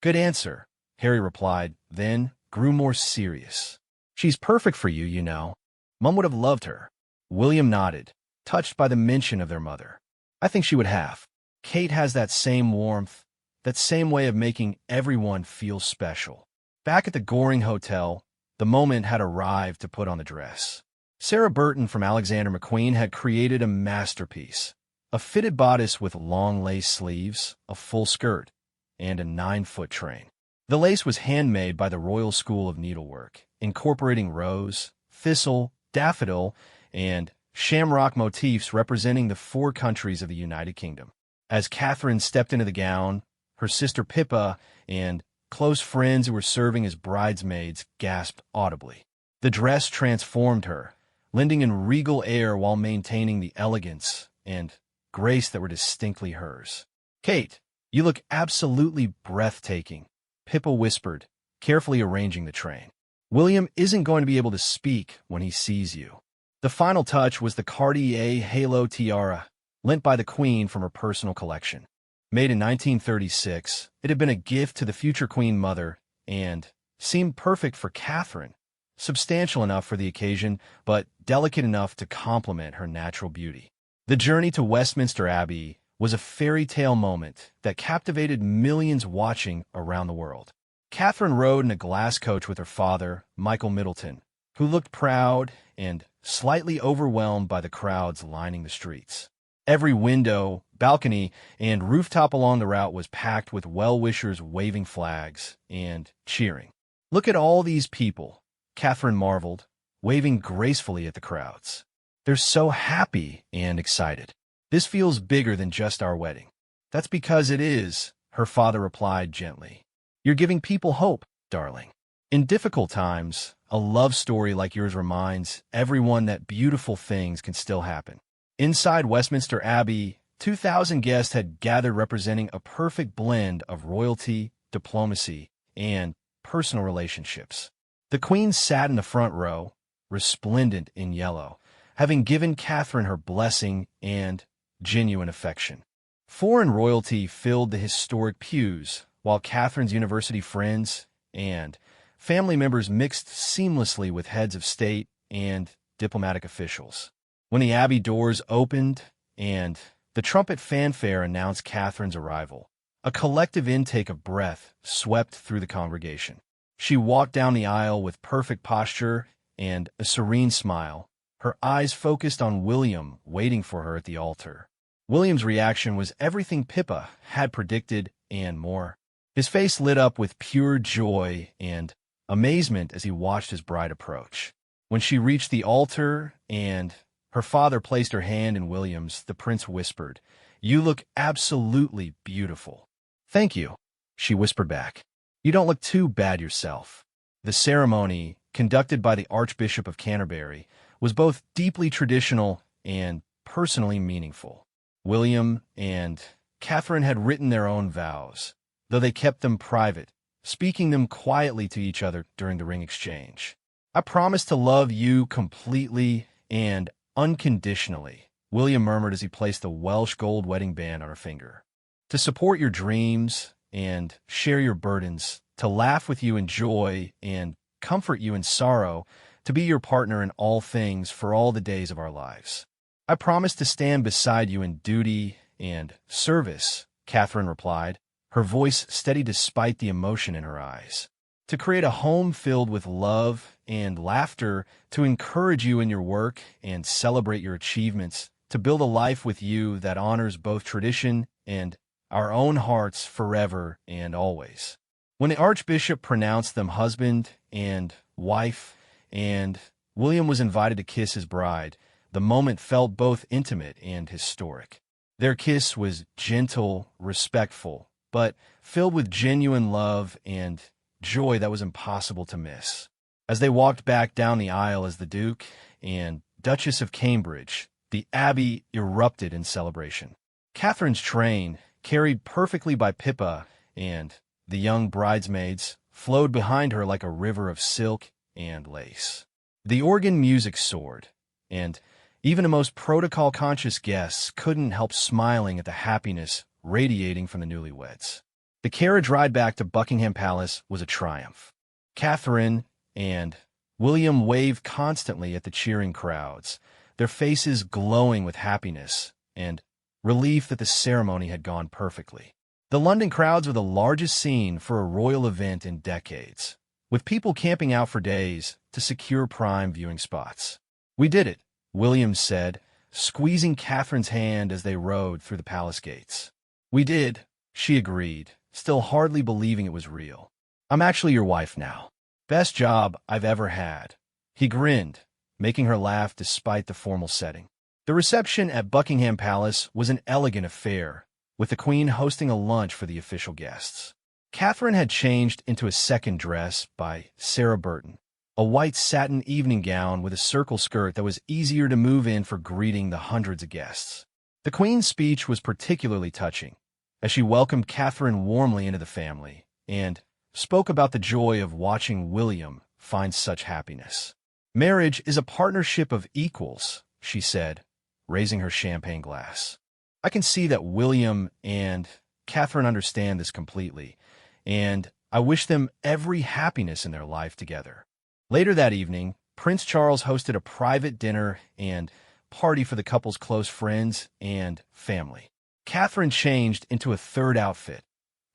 "Good answer," Harry replied, then grew more serious. "She's perfect for you, you know. Mom would have loved her." William nodded, touched by the mention of their mother. "I think she would have. Kate has that same warmth, that same way of making everyone feel special." Back at the Goring Hotel, the moment had arrived to put on the dress. Sarah Burton from Alexander McQueen had created a masterpiece, a fitted bodice with long lace sleeves, a full skirt, and a 9-foot train. The lace was handmade by the Royal School of Needlework, incorporating rose, thistle, daffodil, and shamrock motifs representing the 4 countries of the United Kingdom. As Catherine stepped into the gown, her sister Pippa and close friends who were serving as bridesmaids gasped audibly. The dress transformed her, lending a regal air while maintaining the elegance and grace that were distinctly hers. "Kate, you look absolutely breathtaking," Pippa whispered, carefully arranging the train. "William isn't going to be able to speak when he sees you." The final touch was the Cartier Halo tiara, lent by the Queen from her personal collection. Made in 1936, it had been a gift to the future Queen Mother and seemed perfect for Catherine, substantial enough for the occasion, but delicate enough to complement her natural beauty. The journey to Westminster Abbey was a fairy tale moment that captivated millions watching around the world. Catherine rode in a glass coach with her father, Michael Middleton, who looked proud and slightly overwhelmed by the crowds lining the streets. Every window, balcony, and rooftop along the route was packed with well-wishers waving flags and cheering. "Look at all these people," Catherine marveled, waving gracefully at the crowds. "They're so happy and excited. This feels bigger than just our wedding." "That's because it is," her father replied gently. "You're giving people hope, darling. In difficult times, a love story like yours reminds everyone that beautiful things can still happen." Inside Westminster Abbey, 2,000 guests had gathered representing a perfect blend of royalty, diplomacy, and personal relationships. The Queen sat in the front row, resplendent in yellow, having given Catherine her blessing and genuine affection. Foreign royalty filled the historic pews, while Catherine's university friends and family members mixed seamlessly with heads of state and diplomatic officials. When the Abbey doors opened and the trumpet fanfare announced Catherine's arrival, a collective intake of breath swept through the congregation. She walked down the aisle with perfect posture and a serene smile, her eyes focused on William waiting for her at the altar. William's reaction was everything Pippa had predicted and more. His face lit up with pure joy and amazement as he watched his bride approach. When she reached the altar and her father placed her hand in William's, the prince whispered, "You look absolutely beautiful." "Thank you," she whispered back. "You don't look too bad yourself." The ceremony, conducted by the Archbishop of Canterbury, was both deeply traditional and personally meaningful. William and Catherine had written their own vows, though they kept them private, speaking them quietly to each other during the ring exchange. "I promise to love you completely and unconditionally," William murmured as he placed the Welsh gold wedding band on her finger. "To support your dreams and share your burdens, to laugh with you in joy and comfort you in sorrow, to be your partner in all things for all the days of our lives. I promise to stand beside you in duty and service," Catherine replied, her voice steady despite the emotion in her eyes. "To create a home filled with love and laughter, to encourage you in your work and celebrate your achievements, to build a life with you that honors both tradition and our own hearts forever and always." When the Archbishop pronounced them husband and wife, and William was invited to kiss his bride, the moment felt both intimate and historic. Their kiss was gentle, respectful, but filled with genuine love and joy that was impossible to miss. As they walked back down the aisle as the Duke and Duchess of Cambridge, the Abbey erupted in celebration. Catherine's train, carried perfectly by Pippa and the young bridesmaids, flowed behind her like a river of silk and lace. The organ music soared, and even the most protocol-conscious guests couldn't help smiling at the happiness radiating from the newlyweds. The carriage ride back to Buckingham Palace was a triumph. Catherine and William waved constantly at the cheering crowds, their faces glowing with happiness and relief that the ceremony had gone perfectly. The London crowds were the largest seen for a royal event in decades, with people camping out for days to secure prime viewing spots. "We did it," William said, squeezing Catherine's hand as they rode through the palace gates. "We did," she agreed, still hardly believing it was real. "I'm actually your wife now. Best job I've ever had." He grinned, making her laugh despite the formal setting. The reception at Buckingham Palace was an elegant affair, with the Queen hosting a lunch for the official guests. Catherine had changed into a second dress by Sarah Burton, a white satin evening gown with a circle skirt that was easier to move in for greeting the hundreds of guests. The Queen's speech was particularly touching, as she welcomed Catherine warmly into the family and spoke about the joy of watching William find such happiness. "Marriage is a partnership of equals," she said, raising her champagne glass. "I can see that William and Catherine understand this completely, and I wish them every happiness in their life together." Later that evening, Prince Charles hosted a private dinner and party for the couple's close friends and family. Catherine changed into a third outfit,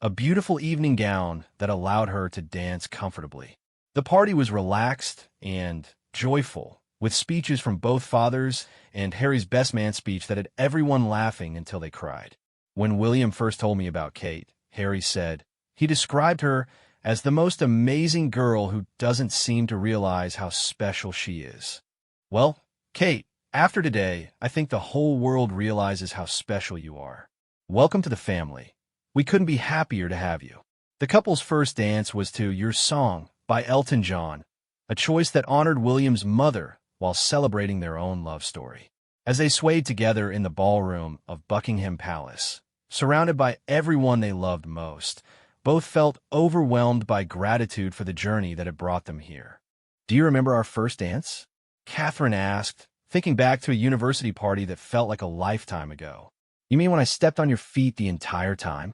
a beautiful evening gown that allowed her to dance comfortably. The party was relaxed and joyful, with speeches from both fathers and Harry's best man speech that had everyone laughing until they cried. "When William first told me about Kate," Harry said, "he described her as the most amazing girl who doesn't seem to realize how special she is. Well, Kate, after today, I think the whole world realizes how special you are. Welcome to the family. We couldn't be happier to have you. The couple's first dance was to Your Song by Elton John, a choice that honored William's mother while celebrating their own love story. As they swayed together in the ballroom of Buckingham Palace, surrounded by everyone they loved most, both felt overwhelmed by gratitude for the journey that had brought them here. "Do you remember our first dance?" Catherine asked, thinking back to a university party that felt like a lifetime ago. "You mean when I stepped on your feet the entire time?"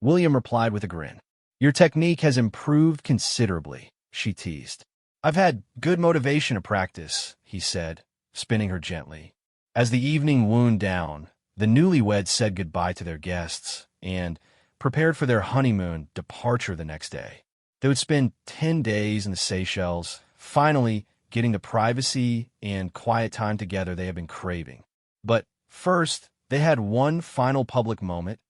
William replied with a grin. "Your technique has improved considerably," she teased. "I've had good motivation to practice," he said, spinning her gently. As the evening wound down, the newlyweds said goodbye to their guests and prepared for their honeymoon departure the next day. They would spend 10 days in the Seychelles, finally getting the privacy and quiet time together they have been craving. But first, they had one final public moment,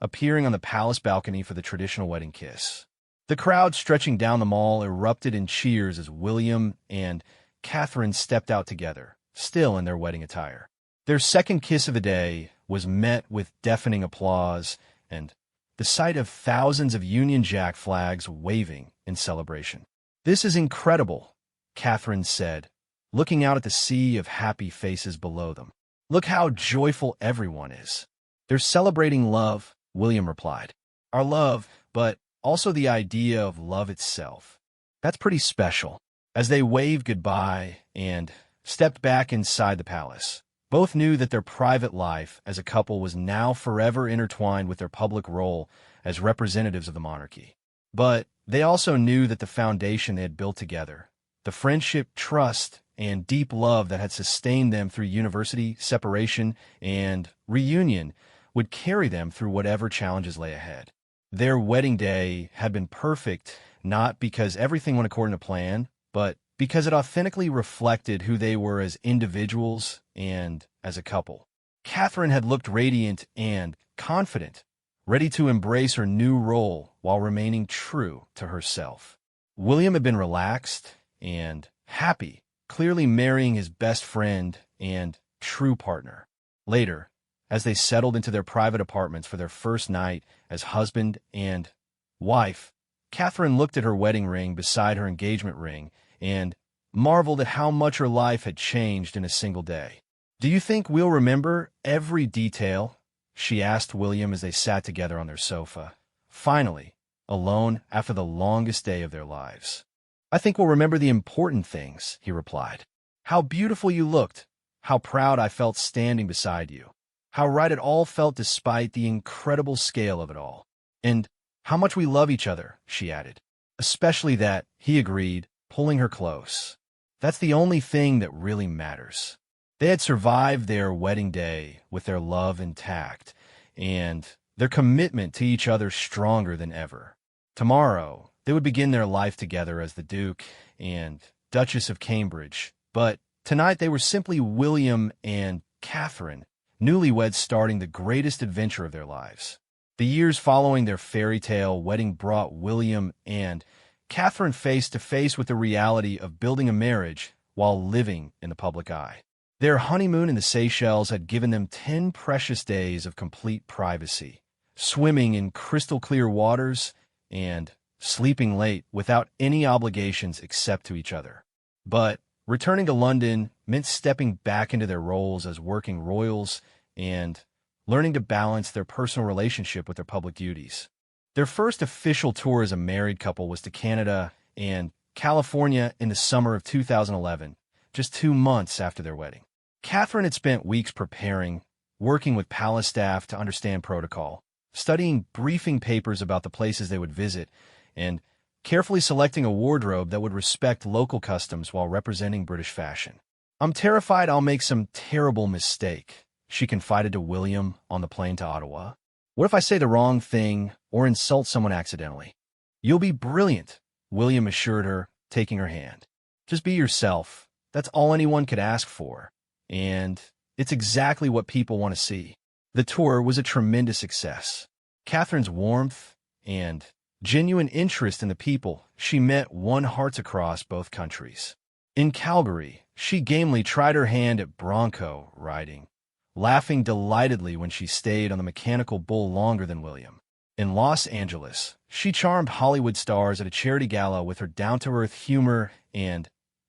appearing on the palace balcony for the traditional wedding kiss. The crowd stretching down the mall erupted in cheers as William and Catherine stepped out together, still in their wedding attire. Their second kiss of the day was met with deafening applause and the sight of thousands of Union Jack flags waving in celebration. "This is incredible," Catherine said, looking out at the sea of happy faces below them. "Look how joyful everyone is." "They're celebrating love," William replied. "Our love, but also the idea of love itself. That's pretty special." As they waved goodbye and stepped back inside the palace, both knew that their private life as a couple was now forever intertwined with their public role as representatives of the monarchy. But they also knew that the foundation they had built together, the friendship, trust, and deep love that had sustained them through university, separation, and reunion, would carry them through whatever challenges lay ahead. Their wedding day had been perfect, not because everything went according to plan, but because it authentically reflected who they were as individuals and as a couple. Catherine had looked radiant and confident, ready to embrace her new role while remaining true to herself. William had been relaxed and happy, clearly marrying his best friend and true partner. Later, as they settled into their private apartments for their first night as husband and wife, Catherine looked at her wedding ring beside her engagement ring and marveled at how much her life had changed in a single day. "Do you think we'll remember every detail?" she asked William as they sat together on their sofa, finally, alone after the longest day of their lives. "I think we'll remember the important things," he replied. "How beautiful you looked, how proud I felt standing beside you, how right it all felt despite the incredible scale of it all, and how much we love each other," she added. "Especially that," he agreed, pulling her close. "That's the only thing that really matters." They had survived their wedding day with their love intact and their commitment to each other stronger than ever. Tomorrow, they would begin their life together as the Duke and Duchess of Cambridge, but tonight they were simply William and Catherine, newlyweds starting the greatest adventure of their lives. The years following their fairy tale wedding brought William and Catherine face to face with the reality of building a marriage while living in the public eye. Their honeymoon in the Seychelles had given them 10 precious days of complete privacy, swimming in crystal-clear waters and sleeping late without any obligations except to each other. But returning to London meant stepping back into their roles as working royals and learning to balance their personal relationship with their public duties. Their first official tour as a married couple was to Canada and California in the summer of 2011, just 2 months after their wedding. Catherine had spent weeks preparing, working with palace staff to understand protocol, studying briefing papers about the places they would visit, and carefully selecting a wardrobe that would respect local customs while representing British fashion. "I'm terrified I'll make some terrible mistake," she confided to William on the plane to Ottawa. "What if I say the wrong thing or insult someone accidentally?" "You'll be brilliant," William assured her, taking her hand. "Just be yourself. That's all anyone could ask for. And it's exactly what people want to see." The tour was a tremendous success. Catherine's warmth and genuine interest in the people she met won hearts across both countries. In Calgary, she gamely tried her hand at bronco riding, laughing delightedly when she stayed on the mechanical bull longer than William. In Los Angeles, she charmed Hollywood stars at a charity gala with her down-to-earth humor and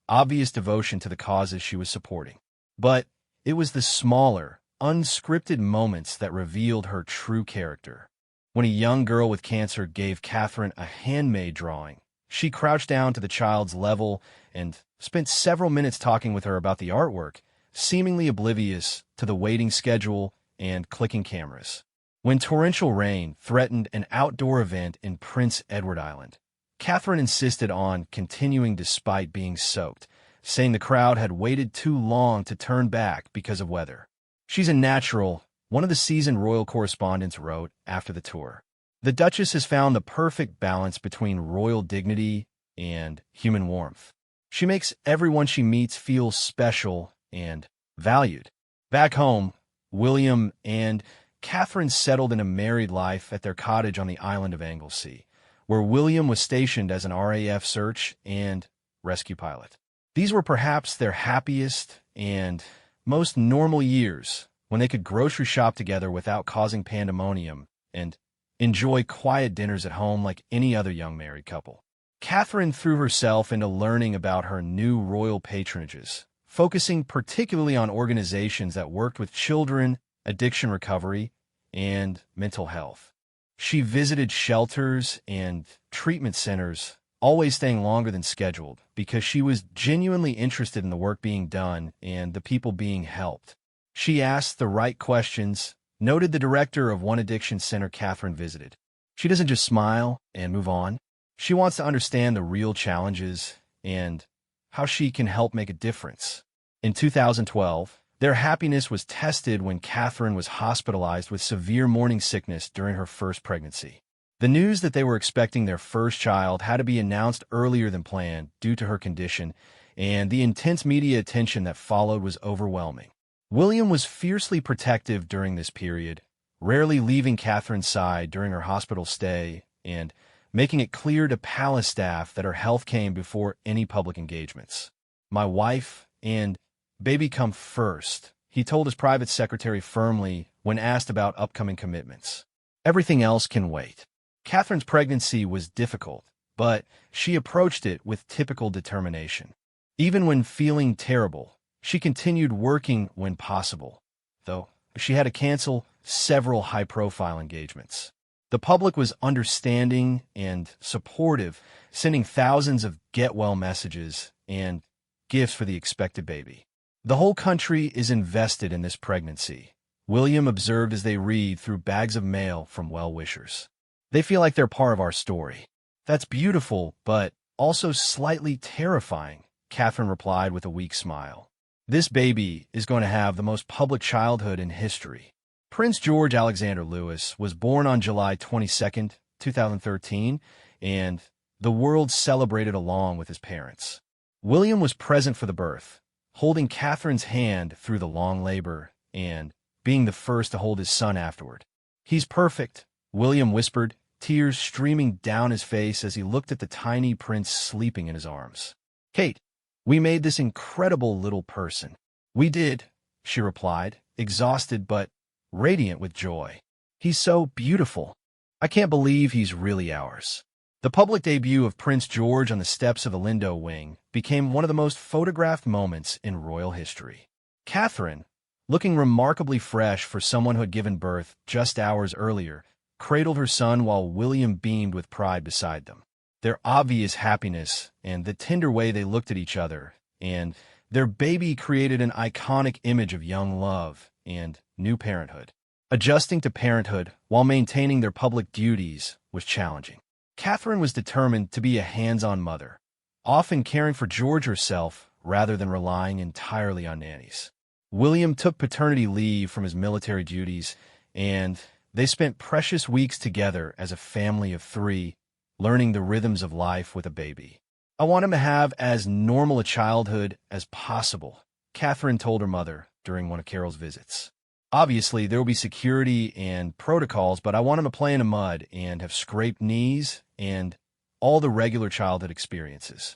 obvious devotion to the causes she was supporting. But it was the smaller, unscripted moments that revealed her true character. When a young girl with cancer gave Catherine a handmade drawing, she crouched down to the child's level and spent several minutes talking with her about the artwork, seemingly oblivious to the waiting schedule and clicking cameras. When torrential rain threatened an outdoor event in Prince Edward Island, Catherine insisted on continuing despite being soaked, saying the crowd had waited too long to turn back because of weather. "She's a natural," one of the seasoned royal correspondents wrote after the tour. "The Duchess has found the perfect balance between royal dignity and human warmth. She makes everyone she meets feel special and valued." Back home, William and Catherine settled in a married life at their cottage on the island of Anglesey, where William was stationed as an RAF search and rescue pilot. These were perhaps their happiest and most normal years, when they could grocery shop together without causing pandemonium and enjoy quiet dinners at home like any other young married couple. Catherine threw herself into learning about her new royal patronages, focusing particularly on organizations that worked with children, addiction recovery, and mental health. She visited shelters and treatment centers, always staying longer than scheduled, because she was genuinely interested in the work being done and the people being helped. She asked the right questions, noted the director of one addiction center Catherine visited. She doesn't just smile and move on. She wants to understand the real challenges and how she can help make a difference. In 2012, their happiness was tested when Catherine was hospitalized with severe morning sickness during her first pregnancy. The news that they were expecting their first child had to be announced earlier than planned due to her condition, and the intense media attention that followed was overwhelming. William was fiercely protective during this period, rarely leaving Catherine's side during her hospital stay and making it clear to palace staff that her health came before any public engagements. "My wife and baby come first," he told his private secretary firmly when asked about upcoming commitments. "Everything else can wait." Catherine's pregnancy was difficult, but she approached it with typical determination. Even when feeling terrible, she continued working when possible, though she had to cancel several high-profile engagements. The public was understanding and supportive, sending thousands of get-well messages and gifts for the expected baby. "The whole country is invested in this pregnancy," William observed as they read through bags of mail from well-wishers. "They feel like they're part of our story." "That's beautiful, but also slightly terrifying," Catherine replied with a weak smile. "This baby is going to have the most public childhood in history." Prince George Alexander Louis was born on July 22, 2013, and the world celebrated along with his parents. William was present for the birth, holding Catherine's hand through the long labor and being the first to hold his son afterward. "He's perfect," William whispered, tears streaming down his face as he looked at the tiny prince sleeping in his arms. "Kate, we made this incredible little person." "We did," she replied, exhausted but radiant with joy. "He's so beautiful. I can't believe he's really ours." The public debut of Prince George on the steps of the Lindo Wing became one of the most photographed moments in royal history. Catherine, looking remarkably fresh for someone who had given birth just hours earlier, cradled her son while William beamed with pride beside them. Their obvious happiness and the tender way they looked at each other and their baby created an iconic image of young love and new parenthood. Adjusting to parenthood while maintaining their public duties was challenging. Catherine was determined to be a hands-on mother, often caring for George herself rather than relying entirely on nannies. William took paternity leave from his military duties, and they spent precious weeks together as a family of three, learning the rhythms of life with a baby. "I want him to have as normal a childhood as possible," Catherine told her mother during one of Carol's visits. Obviously, there will be security and protocols, but I want him to play in the mud and have scraped knees and all the regular childhood experiences.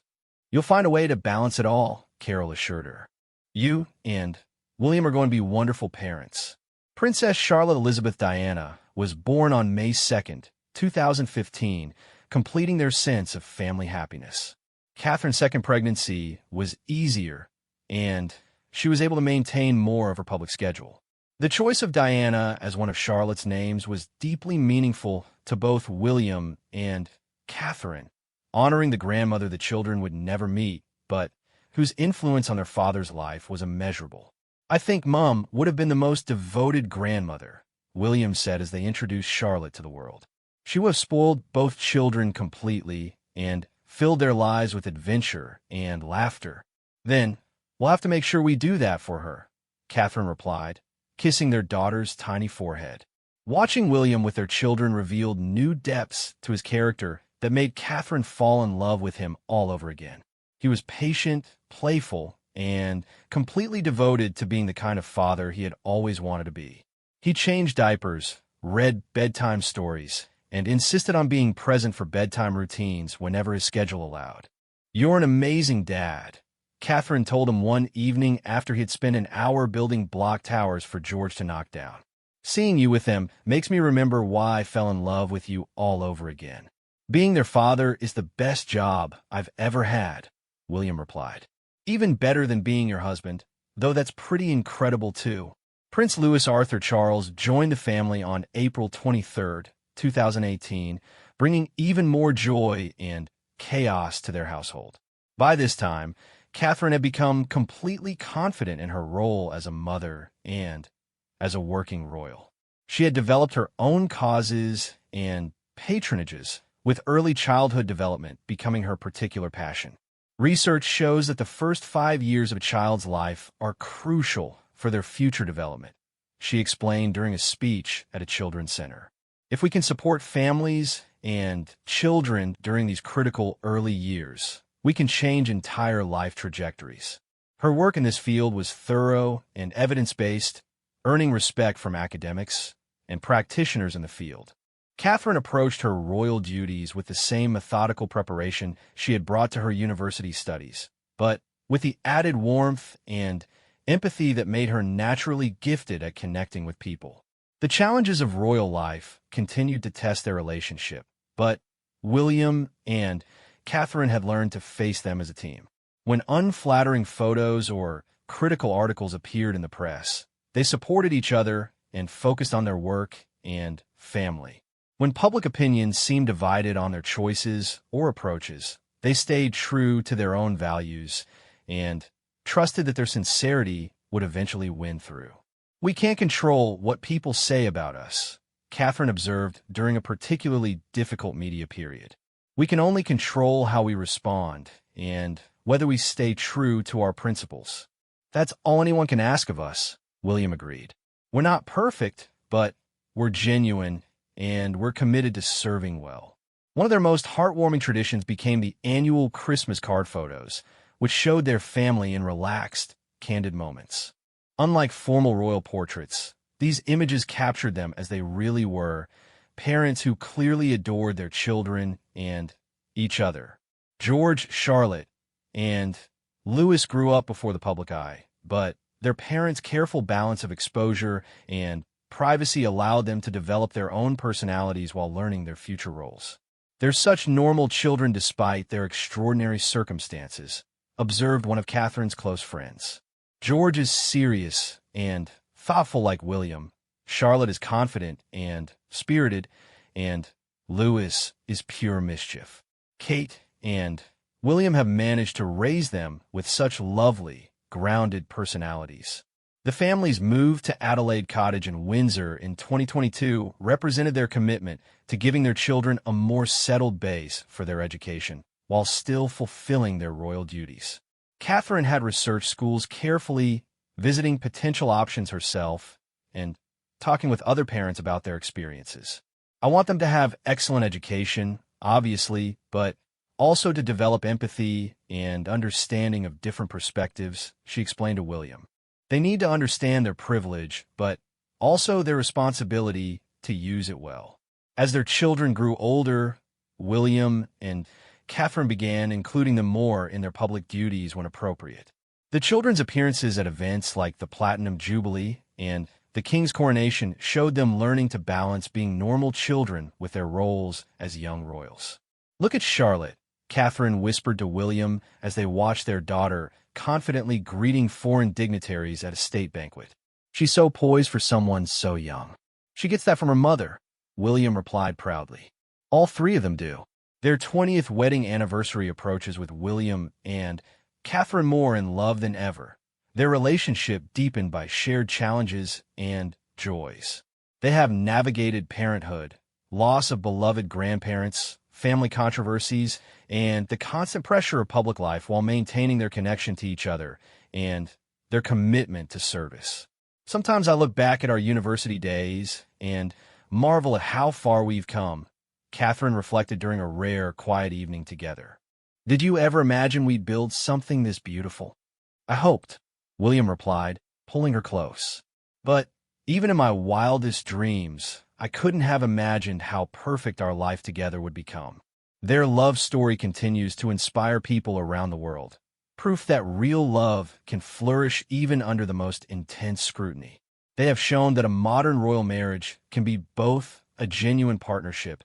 You'll find a way to balance it all, Carol assured her. You and William are going to be wonderful parents. Princess Charlotte Elizabeth Diana was born on May 2nd, 2015, completing their sense of family happiness. Catherine's second pregnancy was easier, and she was able to maintain more of her public schedule. The choice of Diana as one of Charlotte's names was deeply meaningful to both William and Catherine, honoring the grandmother the children would never meet, but whose influence on their father's life was immeasurable. "I think Mom would have been the most devoted grandmother," William said as they introduced Charlotte to the world. "She would have spoiled both children completely and filled their lives with adventure and laughter." "Then, we'll have to make sure we do that for her," Catherine replied, kissing their daughter's tiny forehead. Watching William with their children revealed new depths to his character that made Catherine fall in love with him all over again. He was patient, playful, and completely devoted to being the kind of father he had always wanted to be. He changed diapers, read bedtime stories, and insisted on being present for bedtime routines whenever his schedule allowed. "You're an amazing dad," Catherine told him one evening after he had spent an hour building block towers for George to knock down. "Seeing you with them makes me remember why I fell in love with you all over again." "Being their father is the best job I've ever had," William replied. "Even better than being your husband, though that's pretty incredible too." Prince Louis Arthur Charles joined the family on April 23rd, 2018, bringing even more joy and chaos to their household. By this time, Catherine had become completely confident in her role as a mother and as a working royal. She had developed her own causes and patronages, with early childhood development becoming her particular passion. Research shows that the first 5 years of a child's life are crucial for their future development, she explained during a speech at a children's center. "If we can support families and children during these critical early years, we can change entire life trajectories." Her work in this field was thorough and evidence-based, earning respect from academics and practitioners in the field. Catherine approached her royal duties with the same methodical preparation she had brought to her university studies, but with the added warmth and empathy that made her naturally gifted at connecting with people. The challenges of royal life continued to test their relationship, but William and Catherine had learned to face them as a team. When unflattering photos or critical articles appeared in the press, they supported each other and focused on their work and family. When public opinion seemed divided on their choices or approaches, they stayed true to their own values and trusted that their sincerity would eventually win through. "We can't control what people say about us," Catherine observed during a particularly difficult media period. "We can only control how we respond and whether we stay true to our principles." "That's all anyone can ask of us," William agreed. "We're not perfect, but we're genuine and we're committed to serving well." One of their most heartwarming traditions became the annual Christmas card photos, which showed their family in relaxed, candid moments. Unlike formal royal portraits, these images captured them as they really were, parents who clearly adored their children and each other. George, Charlotte, and Louis grew up before the public eye, but their parents' careful balance of exposure and privacy allowed them to develop their own personalities while learning their future roles. "They're such normal children despite their extraordinary circumstances," observed one of Catherine's close friends. "George is serious and thoughtful like William. Charlotte is confident and spirited, and Louis is pure mischief. Kate and William have managed to raise them with such lovely, grounded personalities." The family's move to Adelaide Cottage in Windsor in 2022 represented their commitment to giving their children a more settled base for their education, while still fulfilling their royal duties. Catherine had researched schools carefully, visiting potential options herself, and talking with other parents about their experiences. "I want them to have excellent education, obviously, but also to develop empathy and understanding of different perspectives," she explained to William. "They need to understand their privilege, but also their responsibility to use it well. As their children grew older, William and Catherine began including them more in their public duties when appropriate. The children's appearances at events like the Platinum Jubilee and the King's coronation showed them learning to balance being normal children with their roles as young royals. "Look at Charlotte," Catherine whispered to William as they watched their daughter confidently greeting foreign dignitaries at a state banquet. "She's so poised for someone so young." "She gets that from her mother," William replied proudly. All three of them do. Their 20th wedding anniversary approaches with William and Catherine more in love than ever, their relationship deepened by shared challenges and joys. They have navigated parenthood, loss of beloved grandparents, family controversies, and the constant pressure of public life while maintaining their connection to each other and their commitment to service. "Sometimes I look back at our university days and marvel at how far we've come," Catherine reflected during a rare, quiet evening together. "Did you ever imagine we'd build something this beautiful?" "I hoped," William replied, pulling her close. "But even in my wildest dreams, I couldn't have imagined how perfect our life together would become." Their love story continues to inspire people around the world, proof that real love can flourish even under the most intense scrutiny. They have shown that a modern royal marriage can be both a genuine partnership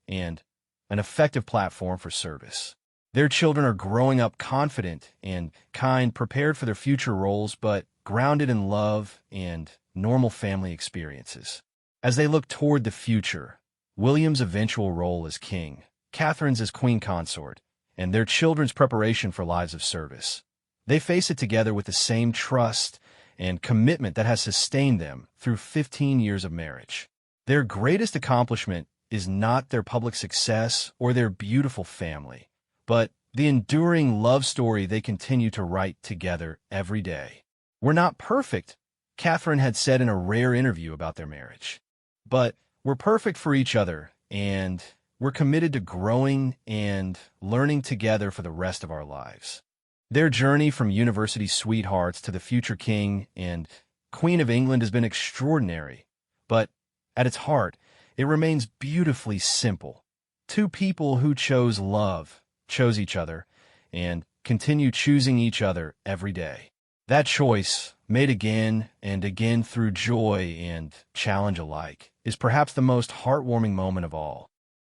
and an effective platform for service. Their children are growing up confident and kind, prepared for their future roles, but grounded in love and normal family experiences. As they look toward the future, William's eventual role as king, Catherine's as queen consort, and their children's preparation for lives of service, they face it together with the same trust and commitment that has sustained them through 15 years of marriage. Their greatest accomplishment is not their public success or their beautiful family, but the enduring love story they continue to write together every day. "We're not perfect," Catherine had said in a rare interview about their marriage, "but we're perfect for each other, and we're committed to growing and learning together for the rest of our lives." Their journey from university sweethearts to the future king and queen of England has been extraordinary, but at its heart, it remains beautifully simple. Two people who chose love, chose each other, and continue choosing each other every day. That choice, made again and again through joy and challenge alike, is perhaps the most heartwarming moment of all.